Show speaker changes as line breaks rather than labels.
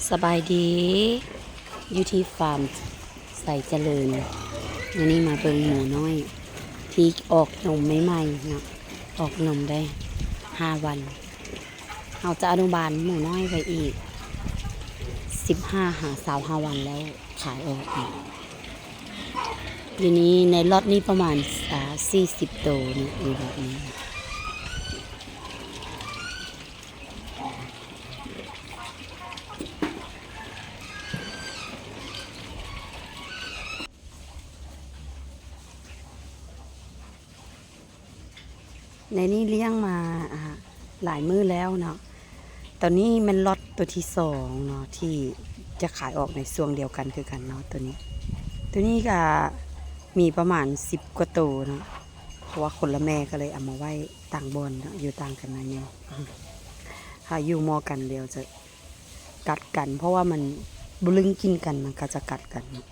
สบายดีอยู่ที่ฟาร์มใส่เจริญวันนี้มาเบิ่งหมูน้อยที่ออกนมใหม่ๆเนาะออกนมได้5 วันเราจะอนุบาลหมูน้อยไปอีก15 หา 25 วันแล้วขายออกอีกอยู่นี้ในล็อตนี้ประมาณ40 โตวนี่อยู่แบบนี้ในนี้เลี้ยงมาหลายมื้อแล้วเนาะตอนนี้มันล็อตตัวที่2เนาะที่จะขายออกในช่วงเดียวกันคือกันเนาะตัวนี้ก็มีประมาณ10 กว่าตัวเนาะเพราะว่าคนละแม่ก็เลยเอามาไว้ต่างบอนเนาะอยู่ต่างกันนะเนี่ยถ้าอยู่มอกันเดียวจะกัดกันเพราะว่ามันบุลึงกินกันมันก็จะกัดกันเนาะ